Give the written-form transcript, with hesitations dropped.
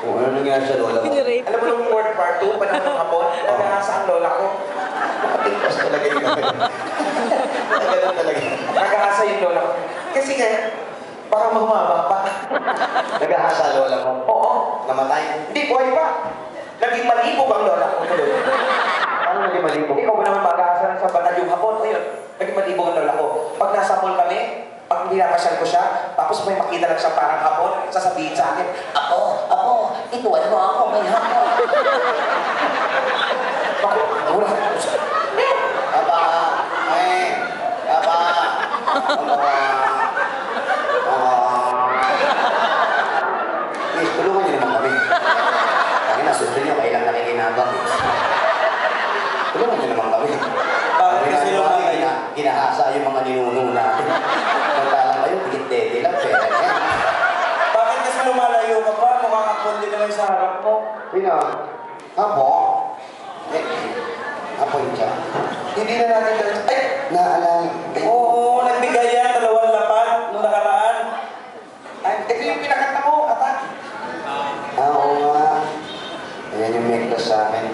Kung ano nangyari sa lola mo? Alam mo nung part 2, panahon ng hapon, nagahasa ang lola ko. Nakatingkas talaga yung kami. Ganun talaga. Nagahasa yung lola ko. Kasi nga, baka mahumaba pa. Nagahasa lola mo? Oo. Namatay? Hindi, buhay pa. Naging malibog ang lola ko. Ano naging malibog? Ikaw ba naman mag-aasa ng sa banal yung hapon? Ayun, naging malibog ang lola ko. Pag nasa mall kami, pag nilakasan ko siya, tapos may makita lang siya parang hapon, sasabihin sa akin, Ako, ituwan mo ako, may hapon. Bakit? Wala. Aba, aba, please, tulungan niyo naman kami. Kaya nasusunod niyo, kailang nakikinabang. Tulungan niyo naman kami. Bakit kasi lumayo? Ginahasa yung mga ninuno natin. Magkala kayo, tigit-dede lang, pera niya. Bakit kasi lumalayo ka pa? Mukhang hapon din naman sa harap mo. Pina, hapo. Hapon siya. Hindi na natin dahil... Ay! Naalala. Oo, nagbigay yan, 2 lapad nung nakaraan. Ay, ito yung pinakanta mo, Ata. Oo nga. Ayan yung necklace sa akin.